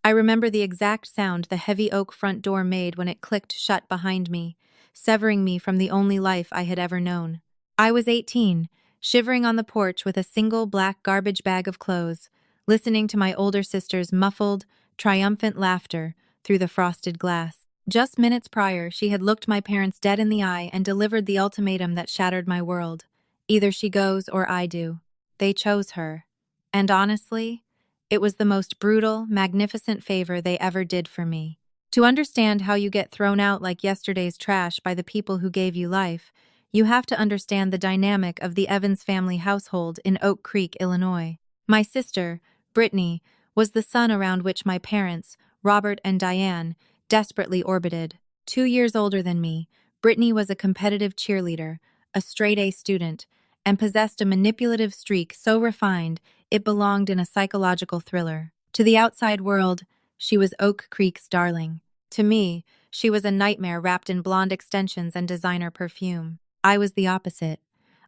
I remember the exact sound the heavy oak front door made when it clicked shut behind me, severing me from the only life I had ever known. I was 18, shivering on the porch with a single black garbage bag of clothes, listening to my older sister's muffled, triumphant laughter through the frosted glass. Just minutes prior, she had looked my parents dead in the eye and delivered the ultimatum that shattered my world. Either she goes or I do. They chose her. And honestly, it was the most brutal, magnificent favor they ever did for me. To understand how you get thrown out like yesterday's trash by the people who gave you life, you have to understand the dynamic of the Evans family household in Oak Creek, Illinois. My sister, Brittany, was the sun around which my parents, Robert and Diane, desperately orbited. 2 years older than me, Brittany was a competitive cheerleader, a straight-A student, and possessed a manipulative streak so refined it belonged in a psychological thriller. To the outside world, she was Oak Creek's darling. To me, she was a nightmare wrapped in blonde extensions and designer perfume. I was the opposite.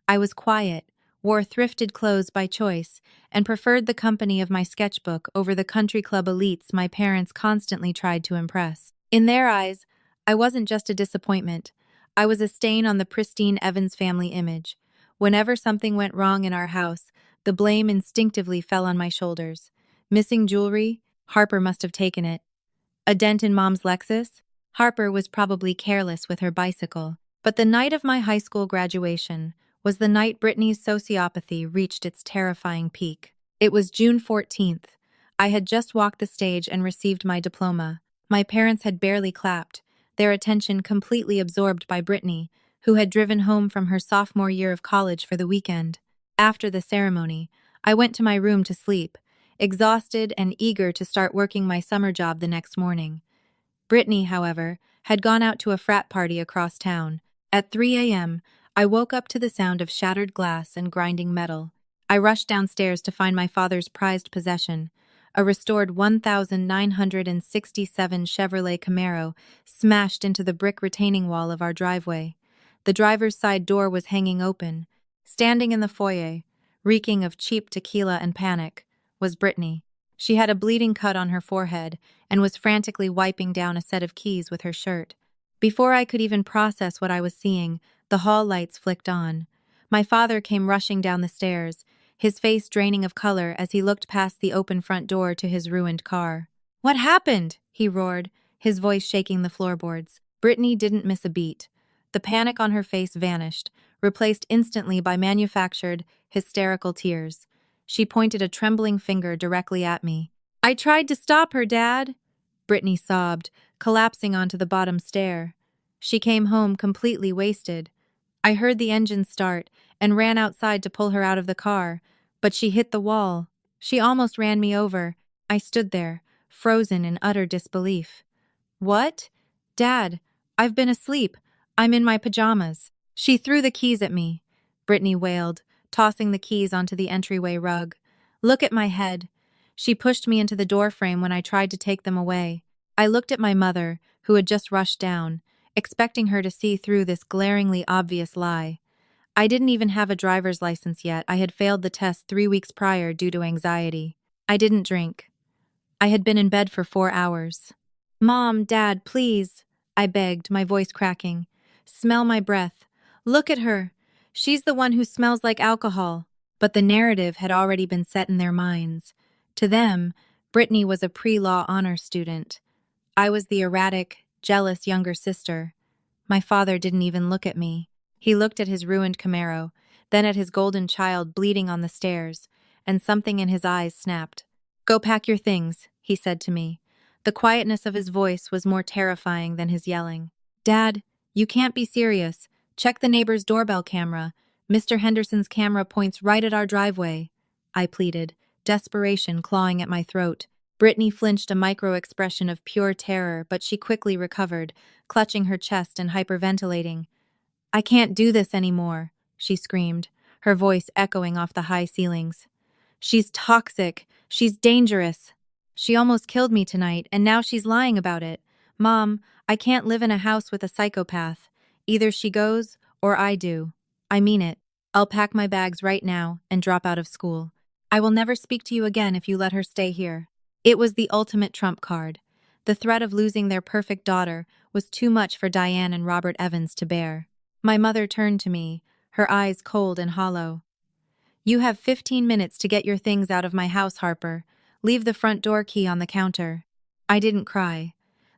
I was quiet, wore thrifted clothes by choice, and preferred the company of my sketchbook over the country club elites my parents constantly tried to impress. In their eyes, I wasn't just a disappointment. I was a stain on the pristine Evans family image. Whenever something went wrong in our house, the blame instinctively fell on my shoulders. Missing jewelry? Harper must have taken it. A dent in Mom's Lexus? Harper was probably careless with her bicycle. But the night of my high school graduation was the night Brittany's sociopathy reached its terrifying peak. It was June 14th. I had just walked the stage and received my diploma. My parents had barely clapped, their attention completely absorbed by Brittany, who had driven home from her sophomore year of college for the weekend. After the ceremony, I went to my room to sleep, exhausted and eager to start working my summer job the next morning. Brittany, however, had gone out to a frat party across town. At 3 a.m., I woke up to the sound of shattered glass and grinding metal. I rushed downstairs to find my father's prized possession, a restored 1967 Chevrolet Camaro smashed into the brick retaining wall of our driveway. The driver's side door was hanging open. Standing in the foyer, reeking of cheap tequila and panic, was Brittany. She had a bleeding cut on her forehead and was frantically wiping down a set of keys with her shirt. Before I could even process what I was seeing, the hall lights flicked on. My father came rushing down the stairs, his face draining of color as he looked past the open front door to his ruined car. "What happened?" he roared, his voice shaking the floorboards. Brittany didn't miss a beat. The panic on her face vanished, replaced instantly by manufactured, hysterical tears. She pointed a trembling finger directly at me. "I tried to stop her, Dad," Brittany sobbed, collapsing onto the bottom stair. She came home completely wasted. I heard the engine start and ran outside to pull her out of the car, but she hit the wall. She almost ran me over. I stood there, frozen in utter disbelief. "What? Dad, I've been asleep. I'm in my pajamas." "She threw the keys at me," Brittany wailed, tossing the keys onto the entryway rug. "Look at my head." She pushed me into the doorframe when I tried to take them away. I looked at my mother, who had just rushed down, expecting her to see through this glaringly obvious lie. I didn't even have a driver's license yet. I had failed the test 3 weeks prior due to anxiety. I didn't drink. I had been in bed for 4 hours. "Mom, Dad, please," I begged, my voice cracking. "Smell my breath. Look at her. She's the one who smells like alcohol." But the narrative had already been set in their minds. To them, Brittany was a pre-law honor student. I was the erratic, jealous younger sister. My father didn't even look at me. He looked at his ruined Camaro, then at his golden child bleeding on the stairs, and something in his eyes snapped. "Go pack your things," he said to me. The quietness of his voice was more terrifying than his yelling. "Dad, you can't be serious. Check the neighbor's doorbell camera. Mr. Henderson's camera points right at our driveway," I pleaded, desperation clawing at my throat. Brittany flinched a micro-expression of pure terror, but she quickly recovered, clutching her chest and hyperventilating. "I can't do this anymore," she screamed, her voice echoing off the high ceilings. "She's toxic. She's dangerous. She almost killed me tonight, and now she's lying about it. Mom, I can't live in a house with a psychopath. Either she goes, or I do. I mean it. I'll pack my bags right now and drop out of school. I will never speak to you again if you let her stay here." It was the ultimate trump card. The threat of losing their perfect daughter was too much for Diane and Robert Evans to bear. My mother turned to me, her eyes cold and hollow. "You have 15 minutes to get your things out of my house, Harper. Leave the front door key on the counter." I didn't cry.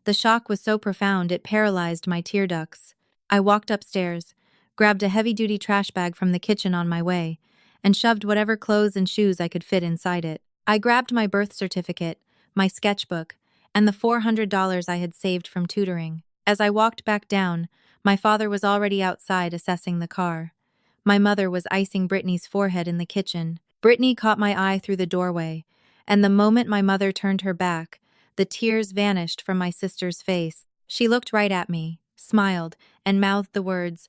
The shock was so profound it paralyzed my tear ducts. I walked upstairs, grabbed a heavy-duty trash bag from the kitchen on my way, and shoved whatever clothes and shoes I could fit inside it. I grabbed my birth certificate, my sketchbook, and the $400 I had saved from tutoring. As I walked back down, my father was already outside assessing the car. My mother was icing Brittany's forehead in the kitchen. Brittany caught my eye through the doorway, and the moment my mother turned her back, the tears vanished from my sister's face. She looked right at me, smiled, and mouthed the words,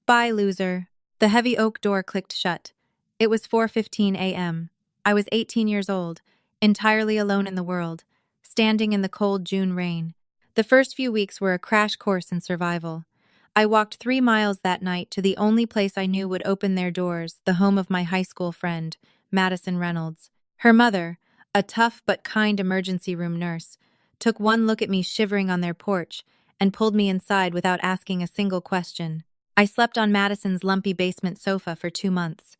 "Bye, loser." The heavy oak door clicked shut. It was 4:15 a.m. I was 18 years old, entirely alone in the world, standing in the cold June rain. The first few weeks were a crash course in survival. I walked 3 miles that night to the only place I knew would open their doors, the home of my high school friend, Madison Reynolds. Her mother, a tough but kind emergency room nurse, took one look at me shivering on their porch and pulled me inside without asking a single question. I slept on Madison's lumpy basement sofa for 2 months.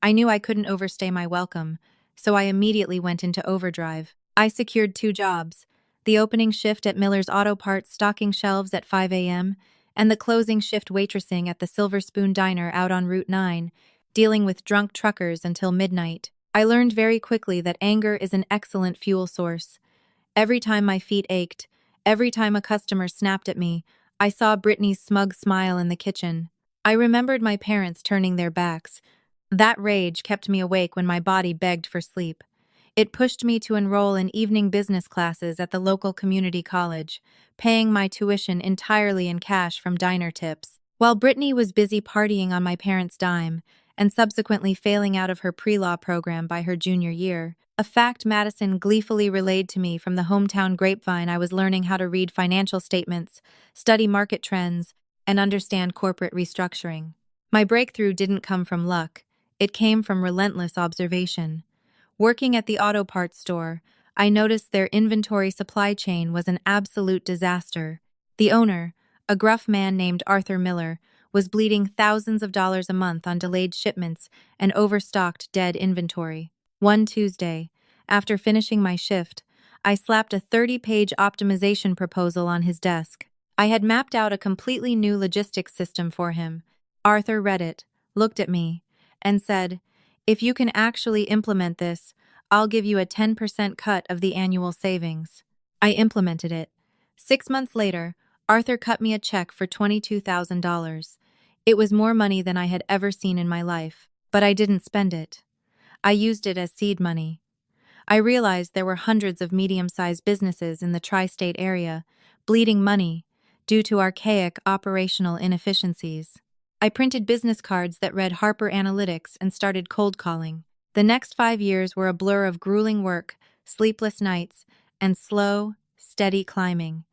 I knew I couldn't overstay my welcome, so I immediately went into overdrive. I secured 2 jobs, the opening shift at Miller's Auto Parts stocking shelves at 5 a.m., and the closing shift waitressing at the Silver Spoon Diner out on Route 9, dealing with drunk truckers until midnight. I learned very quickly that anger is an excellent fuel source. Every time my feet ached, every time a customer snapped at me, I saw Brittany's smug smile in the kitchen. I remembered my parents turning their backs. That rage kept me awake when my body begged for sleep. It pushed me to enroll in evening business classes at the local community college, paying my tuition entirely in cash from diner tips. While Brittany was busy partying on my parents' dime, and subsequently failing out of her pre-law program by her junior year, a fact Madison gleefully relayed to me from the hometown grapevine, I was learning how to read financial statements, study market trends, and understand corporate restructuring. My breakthrough didn't come from luck. It came from relentless observation. Working at the auto parts store, I noticed their inventory supply chain was an absolute disaster. The owner, a gruff man named Arthur Miller, was bleeding thousands of dollars a month on delayed shipments and overstocked dead inventory. One Tuesday, after finishing my shift, I slapped a 30-page optimization proposal on his desk. I had mapped out a completely new logistics system for him. Arthur read it, looked at me, and said, "If you can actually implement this, I'll give you a 10% cut of the annual savings." I implemented it. 6 months later, Arthur cut me a check for $22,000. It was more money than I had ever seen in my life, but I didn't spend it. I used it as seed money. I realized there were hundreds of medium-sized businesses in the tri-state area bleeding money due to archaic operational inefficiencies. I printed business cards that read Harper Analytics and started cold calling. The next 5 years were a blur of grueling work, sleepless nights, and slow, steady climbing.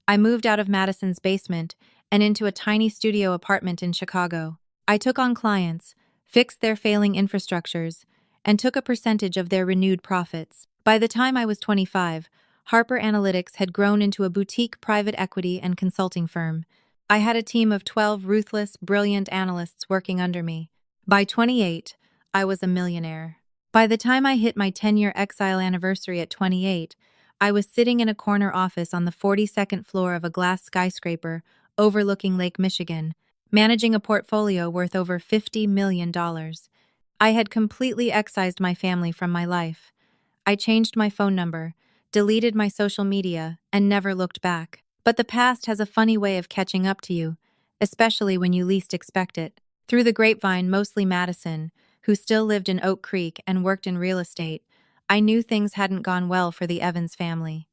I moved out of Madison's basement and into a tiny studio apartment in Chicago. I took on clients, fixed their failing infrastructures, and took a percentage of their renewed profits. By the time I was 25, Harper Analytics had grown into a boutique private equity and consulting firm. I had a team of 12 ruthless, brilliant analysts working under me. By 28, I was a millionaire. By the time I hit my 10-year exile anniversary at 28, I was sitting in a corner office on the 42nd floor of a glass skyscraper overlooking Lake Michigan, managing a portfolio worth over $50 million. I had completely excised my family from my life. I changed my phone number, deleted my social media, and never looked back. But the past has a funny way of catching up to you, especially when you least expect it. Through the grapevine, mostly Madison, who still lived in Oak Creek and worked in real estate, I knew things hadn't gone well for the Evans family.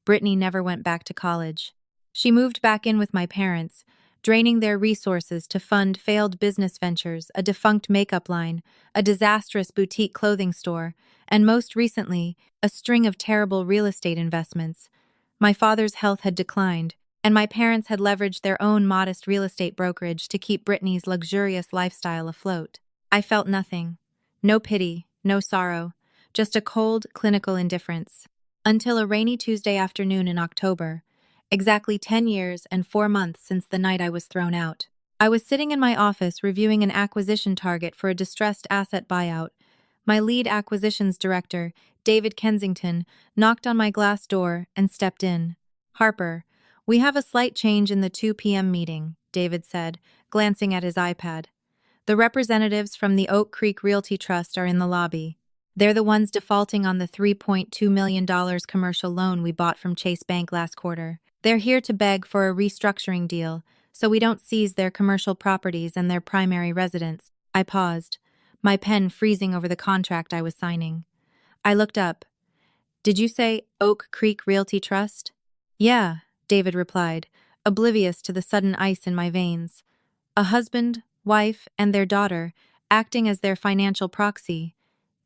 Brittany never went back to college. She moved back in with my parents, draining their resources to fund failed business ventures, a defunct makeup line, a disastrous boutique clothing store, and most recently, a string of terrible real estate investments. My father's health had declined, and my parents had leveraged their own modest real estate brokerage to keep Brittany's luxurious lifestyle afloat. I felt nothing. No pity, no sorrow, just a cold, clinical indifference. Until a rainy Tuesday afternoon in October, exactly 10 years and 4 months since the night I was thrown out. I was sitting in my office reviewing an acquisition target for a distressed asset buyout. My lead acquisitions director, David Kensington, knocked on my glass door and stepped in. "Harper, we have a slight change in the 2 p.m. meeting," David said, glancing at his iPad. "The representatives from the Oak Creek Realty Trust are in the lobby. They're the ones defaulting on the $3.2 million commercial loan we bought from Chase Bank last quarter. They're here to beg for a restructuring deal, so we don't seize their commercial properties and their primary residence." I paused, my pen freezing over the contract I was signing. I looked up. "Did you say Oak Creek Realty Trust?" "Yeah," David replied, oblivious to the sudden ice in my veins. "A husband, wife, and their daughter, acting as their financial proxy.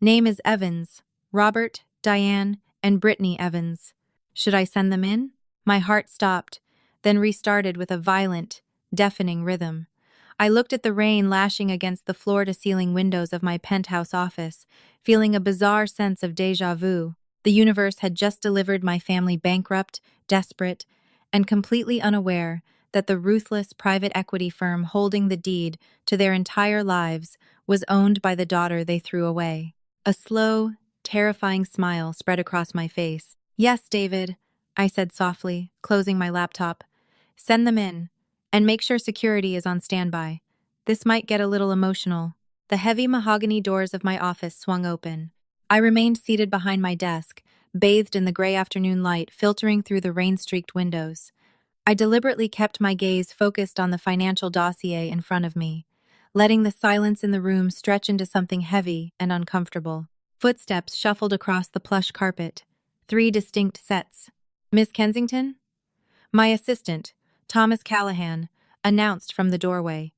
Name is Evans, Robert, Diane, and Brittany Evans. Should I send them in?" My heart stopped, then restarted with a violent, deafening rhythm. I looked at the rain lashing against the floor-to-ceiling windows of my penthouse office, feeling a bizarre sense of déjà vu. The universe had just delivered my family bankrupt, desperate, and completely unaware that the ruthless private equity firm holding the deed to their entire lives was owned by the daughter they threw away. A slow, terrifying smile spread across my face. "Yes, David," I said softly, closing my laptop. "Send them in, and make sure security is on standby. This might get a little emotional." The heavy mahogany doors of my office swung open. I remained seated behind my desk, bathed in the gray afternoon light filtering through the rain-streaked windows. I deliberately kept my gaze focused on the financial dossier in front of me, letting the silence in the room stretch into something heavy and uncomfortable. Footsteps shuffled across the plush carpet. 3 distinct sets. "Miss Kensington?" My assistant, Thomas Callahan, announced from the doorway.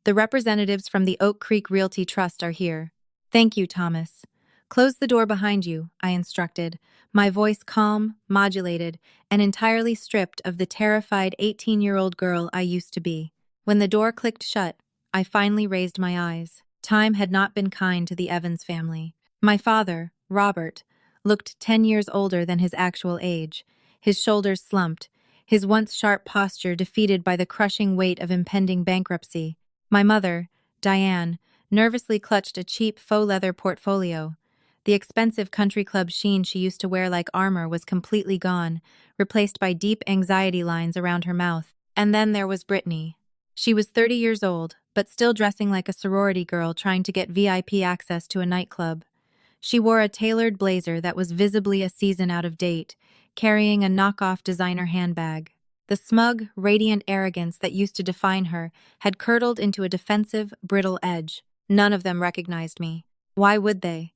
"The representatives from the Oak Creek Realty Trust are here." "Thank you, Thomas." "Close the door behind you," I instructed, my voice calm, modulated, and entirely stripped of the terrified 18-year-old girl I used to be. When the door clicked shut, I finally raised my eyes. Time had not been kind to the Evans family. My father, Robert, looked 10 years older than his actual age. His shoulders slumped, his once sharp posture defeated by the crushing weight of impending bankruptcy. My mother, Diane, nervously clutched a cheap faux leather portfolio. The expensive country club sheen she used to wear like armor was completely gone, replaced by deep anxiety lines around her mouth. And then there was Brittany. She was 30 years old, but still dressing like a sorority girl trying to get VIP access to a nightclub. She wore a tailored blazer that was visibly a season out of date, carrying a knockoff designer handbag. The smug, radiant arrogance that used to define her had curdled into a defensive, brittle edge. None of them recognized me. Why would they?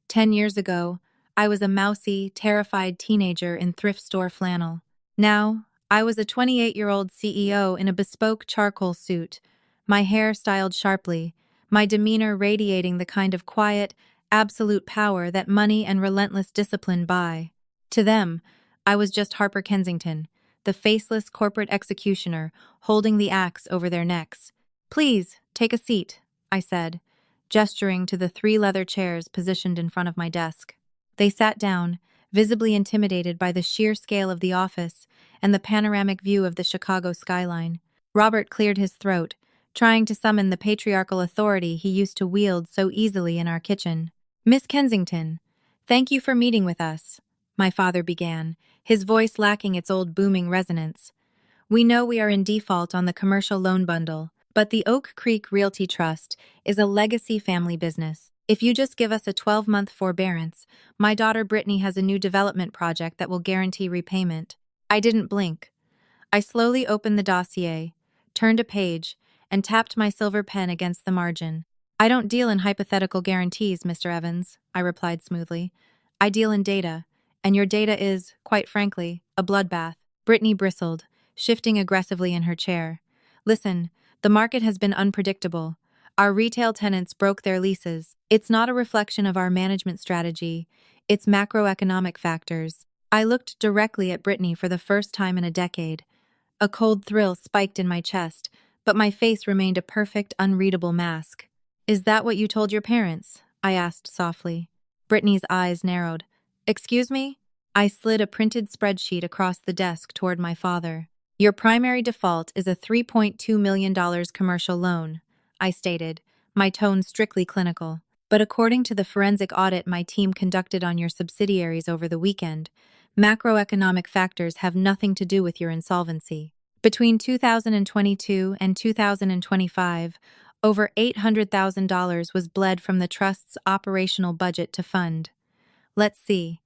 10 years ago, I was a mousy, terrified teenager in thrift store flannel. Now, I was a 28-year-old CEO in a bespoke charcoal suit, my hair styled sharply, my demeanor radiating the kind of quiet, absolute power that money and relentless discipline buy. To them, I was just Harper Kensington, the faceless corporate executioner holding the axe over their necks. "Please, take a seat," I said, gesturing to the 3 leather chairs positioned in front of my desk. They sat down, visibly intimidated by the sheer scale of the office and the panoramic view of the Chicago skyline. Robert cleared his throat, trying to summon the patriarchal authority he used to wield so easily in our kitchen. "Miss Kensington, thank you for meeting with us," my father began, his voice lacking its old booming resonance. "We know we are in default on the commercial loan bundle, but the Oak Creek Realty Trust is a legacy family business. If you just give us a 12-month forbearance, my daughter Brittany has a new development project that will guarantee repayment." I didn't blink. I slowly opened the dossier, turned a page, and tapped my silver pen against the margin. "I don't deal in hypothetical guarantees, Mr. Evans," I replied smoothly. "I deal in data, and your data is, quite frankly, a bloodbath." Brittany bristled, shifting aggressively in her chair. "Listen, the market has been unpredictable. Our retail tenants broke their leases. It's not a reflection of our management strategy, it's macroeconomic factors." I looked directly at Brittany for the first time in a decade. A cold thrill spiked in my chest, but my face remained a perfect, unreadable mask. "Is that what you told your parents?" I asked softly. Brittany's eyes narrowed. "Excuse me?" I slid a printed spreadsheet across the desk toward my father. Your primary default is a $3.2 million commercial loan, I stated, my tone strictly clinical. But according to the forensic audit my team conducted on your subsidiaries over the weekend, macroeconomic factors have nothing to do with your insolvency. Between 2022 and 2025, over $800,000 was bled from the trust's operational budget to fund. Let's see.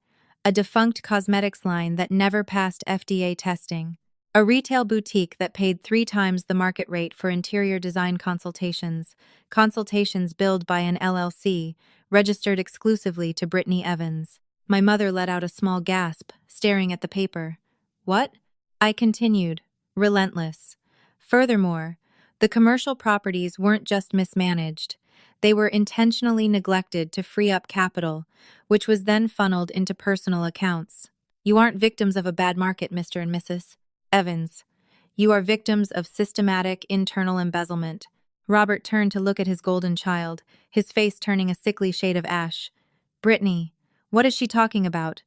A defunct cosmetics line that never passed FDA testing. A retail boutique that paid 3 times the market rate for interior design consultations billed by an LLC, registered exclusively to Brittany Evans. My mother let out a small gasp, staring at the paper. What? I continued, relentless. Furthermore, the commercial properties weren't just mismanaged. They were intentionally neglected to free up capital, which was then funneled into personal accounts. You aren't victims of a bad market, Mr. and Mrs. Evans. You are victims of systematic internal embezzlement. Robert turned to look at his golden child, his face turning a sickly shade of ash. Brittany, what is she talking about?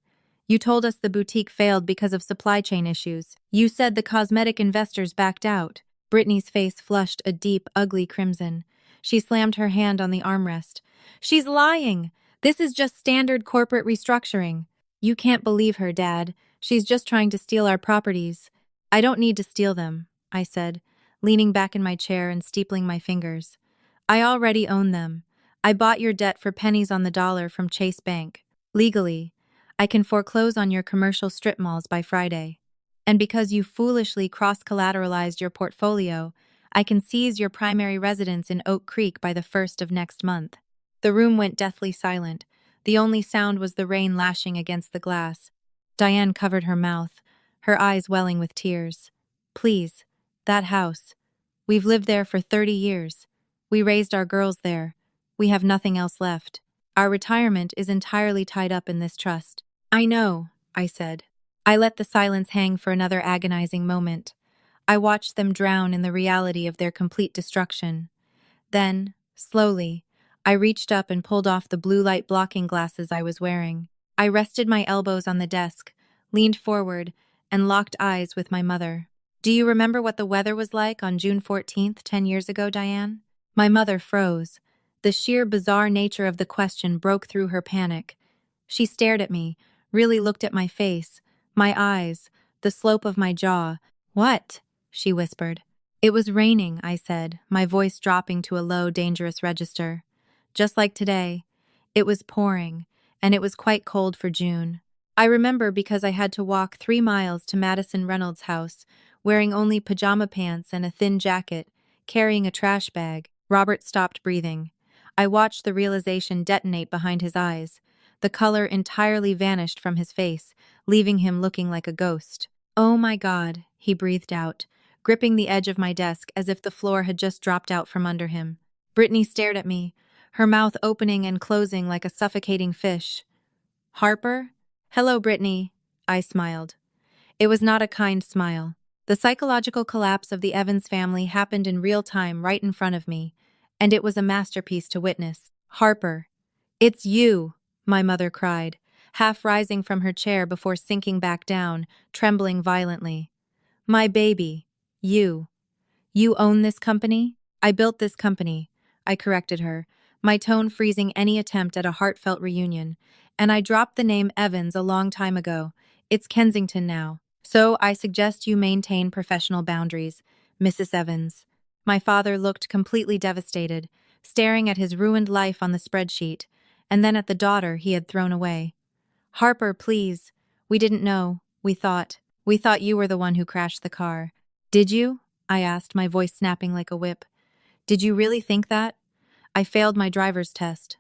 You told us the boutique failed because of supply chain issues. You said the cosmetic investors backed out. Brittany's face flushed a deep, ugly crimson. She slammed her hand on the armrest. She's lying! This is just standard corporate restructuring. You can't believe her, Dad. She's just trying to steal our properties. I don't need to steal them, I said, leaning back in my chair and steepling my fingers. I already own them. I bought your debt for pennies on the dollar from Chase Bank. Legally, I can foreclose on your commercial strip malls by Friday. And because you foolishly cross-collateralized your portfolio, I can seize your primary residence in Oak Creek by the 1st of next month. The room went deathly silent. The only sound was the rain lashing against the glass. Diane covered her mouth, her eyes welling with tears. Please, that house. We've lived there for 30 years. We raised our girls there. We have nothing else left. Our retirement is entirely tied up in this trust. I know, I said. I let the silence hang for another agonizing moment. I watched them drown in the reality of their complete destruction. Then, slowly, I reached up and pulled off the blue light blocking glasses I was wearing. I rested my elbows on the desk, leaned forward, and locked eyes with my mother. Do you remember what the weather was like on June 14th, 10 years ago, Diane? My mother froze. The sheer bizarre nature of the question broke through her panic. She stared at me, really looked at my face, my eyes, the slope of my jaw. What? She whispered. It was raining, I said, my voice dropping to a low, dangerous register. Just like today. It was pouring, and it was quite cold for June. I remember because I had to walk 3 miles to Madison Reynolds' house, wearing only pajama pants and a thin jacket, carrying a trash bag. Robert stopped breathing. I watched the realization detonate behind his eyes. The color entirely vanished from his face, leaving him looking like a ghost. Oh my God, he breathed out, gripping the edge of my desk as if the floor had just dropped out from under him. Brittany stared at me, her mouth opening and closing like a suffocating fish. Harper? Hello, Brittany, I smiled. It was not a kind smile. The psychological collapse of the Evans family happened in real time right in front of me, and it was a masterpiece to witness. Harper. It's you, my mother cried, half rising from her chair before sinking back down, trembling violently. My baby. You. You own this company? I built this company, I corrected her, my tone freezing any attempt at a heartfelt reunion, and I dropped the name Evans a long time ago. It's Kensington now. So I suggest you maintain professional boundaries, Mrs. Evans. My father looked completely devastated, staring at his ruined life on the spreadsheet, and then at the daughter he had thrown away. Harper, please. We didn't know. We thought you were the one who crashed the car. Did you? I asked, my voice snapping like a whip. Did you really think that? I failed my driver's test.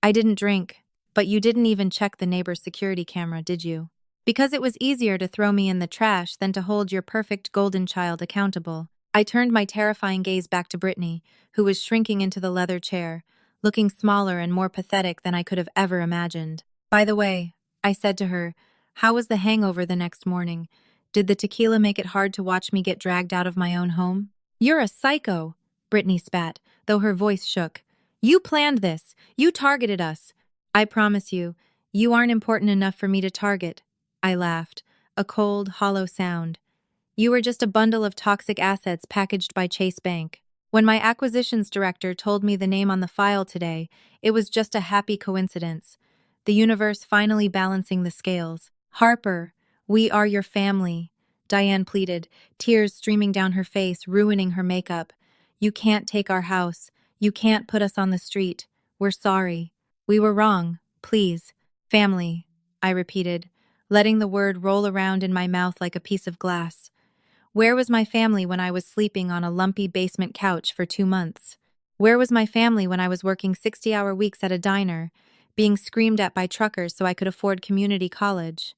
I didn't drink, but you didn't even check the neighbor's security camera, did you? Because it was easier to throw me in the trash than to hold your perfect golden child accountable. I turned my terrifying gaze back to Brittany, who was shrinking into the leather chair, looking smaller and more pathetic than I could have ever imagined. By the way, I said to her, how was the hangover the next morning? Did the tequila make it hard to watch me get dragged out of my own home? You're a psycho, Brittany spat, though her voice shook. You planned this. You targeted us. I promise you, you aren't important enough for me to target. I laughed, a cold, hollow sound. You were just a bundle of toxic assets packaged by Chase Bank. When my acquisitions director told me the name on the file today, it was just a happy coincidence. The universe finally balancing the scales. Harper, we are your family, Diane pleaded, tears streaming down her face, ruining her makeup. You can't take our house. You can't put us on the street. We're sorry. We were wrong. Please. Family, I repeated, letting the word roll around in my mouth like a piece of glass. Where was my family when I was sleeping on a lumpy basement couch for 2 months? Where was my family when I was working 60-hour weeks at a diner, being screamed at by truckers so I could afford community college?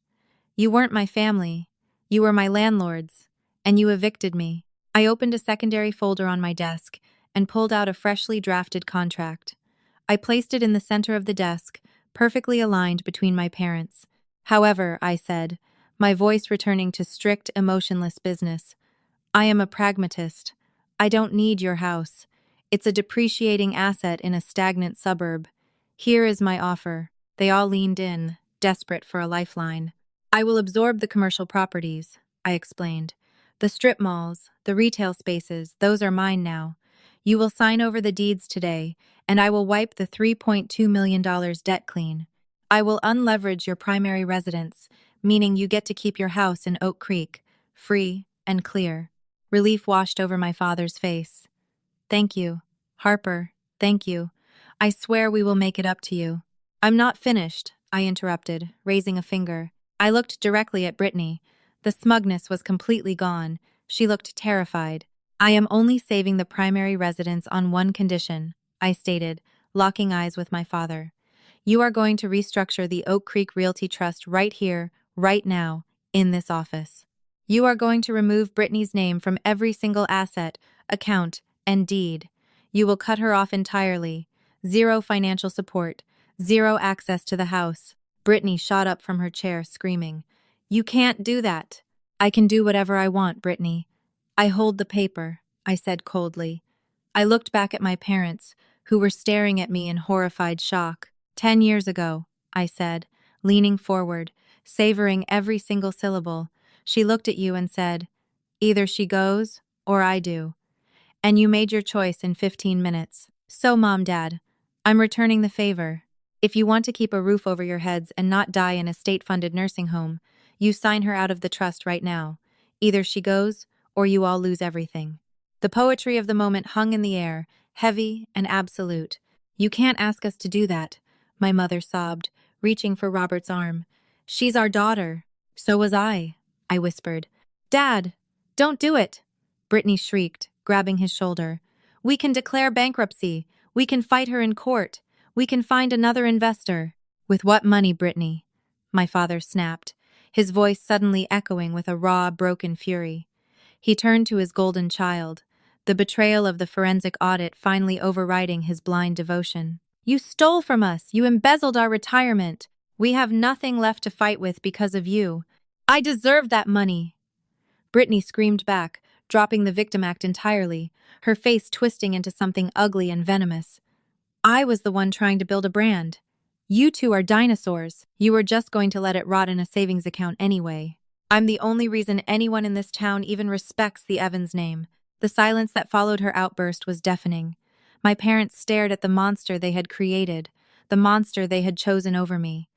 You weren't my family. You were my landlords, and you evicted me. I opened a secondary folder on my desk and pulled out a freshly drafted contract. I placed it in the center of the desk, perfectly aligned between my parents. However, I said, my voice returning to strict, emotionless business, I am a pragmatist. I don't need your house. It's a depreciating asset in a stagnant suburb. Here is my offer. They all leaned in, desperate for a lifeline. I will absorb the commercial properties, I explained. The strip malls, the retail spaces, those are mine now. You will sign over the deeds today, and I will wipe the $3.2 million debt clean. I will unleverage your primary residence, meaning you get to keep your house in Oak Creek, free and clear. Relief washed over my father's face. Thank you, Harper, thank you. I swear we will make it up to you. I'm not finished, I interrupted, raising a finger. I looked directly at Brittany. The smugness was completely gone. She looked terrified. I am only saving the primary residence on one condition, I stated, locking eyes with my father. You are going to restructure the Oak Creek Realty Trust right here, right now, in this office. You are going to remove Brittany's name from every single asset, account, and deed. You will cut her off entirely. Zero financial support. Zero access to the house. Brittany shot up from her chair, screaming, You can't do that. I can do whatever I want, Brittany. I hold the paper, I said coldly. I looked back at my parents, who were staring at me in horrified shock. 10 years ago, I said, leaning forward, savoring every single syllable. She looked at you and said, Either she goes, or I do. And you made your choice in 15 minutes. So, Mom, Dad, I'm returning the favor. If you want to keep a roof over your heads and not die in a state-funded nursing home, you sign her out of the trust right now. Either she goes, or you all lose everything. The poetry of the moment hung in the air, heavy and absolute. You can't ask us to do that, my mother sobbed, reaching for Robert's arm. She's our daughter. So was I whispered. Dad, don't do it, Brittany shrieked, grabbing his shoulder. We can declare bankruptcy. We can fight her in court. We can find another investor. With what money, Brittany? My father snapped, his voice suddenly echoing with a raw, broken fury. He turned to his golden child, the betrayal of the forensic audit finally overriding his blind devotion. You stole from us. You embezzled our retirement. We have nothing left to fight with because of you. I deserve that money. Brittany screamed back, dropping the victim act entirely, her face twisting into something ugly and venomous. I was the one trying to build a brand. You two are dinosaurs. You were just going to let it rot in a savings account anyway. I'm the only reason anyone in this town even respects the Evans name. The silence that followed her outburst was deafening. My parents stared at the monster they had created, the monster they had chosen over me.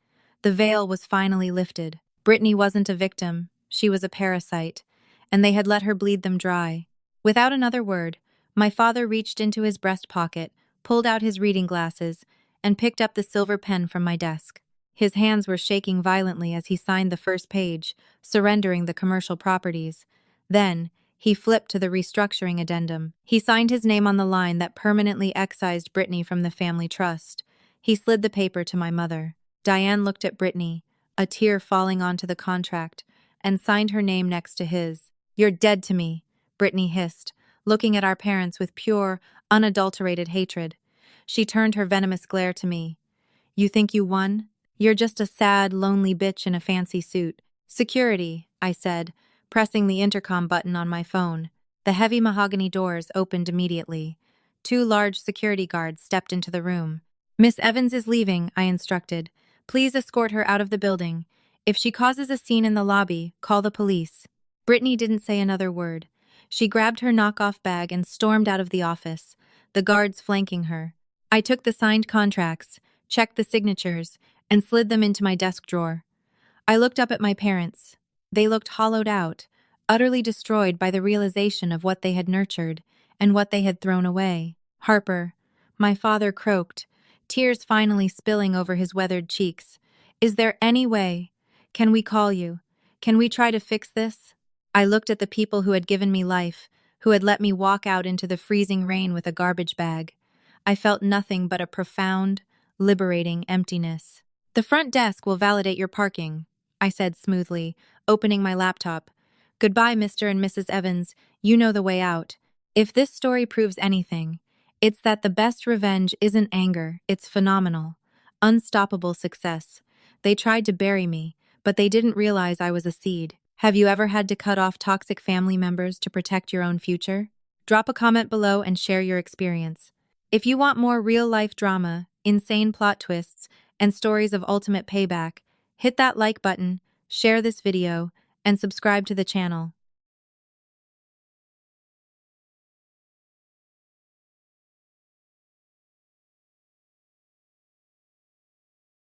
The veil was finally lifted. Brittany wasn't a victim, she was a parasite, and they had let her bleed them dry. Without another word, my father reached into his breast pocket, pulled out his reading glasses, and picked up the silver pen from my desk. His hands were shaking violently as he signed the first page, surrendering the commercial properties. Then, he flipped to the restructuring addendum. He signed his name on the line that permanently excised Brittany from the family trust. He slid the paper to my mother. Diane looked at Brittany, a tear falling onto the contract, and signed her name next to his. You're dead to me, Brittany hissed, looking at our parents with pure, unadulterated hatred. She turned her venomous glare to me. You think you won? You're just a sad, lonely bitch in a fancy suit. Security, I said, pressing the intercom button on my phone. The heavy mahogany doors opened immediately. 2 large security guards stepped into the room. Miss Evans is leaving, I instructed. Please escort her out of the building. If she causes a scene in the lobby, call the police. Brittany didn't say another word. She grabbed her knockoff bag and stormed out of the office, the guards flanking her. I took the signed contracts, checked the signatures, and slid them into my desk drawer. I looked up at my parents. They looked hollowed out, utterly destroyed by the realization of what they had nurtured and what they had thrown away. Harper, my father croaked, tears finally spilling over his weathered cheeks. Is there any way? Can we call you? Can we try to fix this? I looked at the people who had given me life, who had let me walk out into the freezing rain with a garbage bag. I felt nothing but a profound, liberating emptiness. The front desk will validate your parking, I said smoothly, opening my laptop. Goodbye, Mr. and Mrs. Evans. You know the way out. If this story proves anything, it's that the best revenge isn't anger, it's phenomenal. Unstoppable success. They tried to bury me, but they didn't realize I was a seed. Have you ever had to cut off toxic family members to protect your own future? Drop a comment below and share your experience. If you want more real-life drama, insane plot twists, and stories of ultimate payback, hit that like button, share this video, and subscribe to the channel.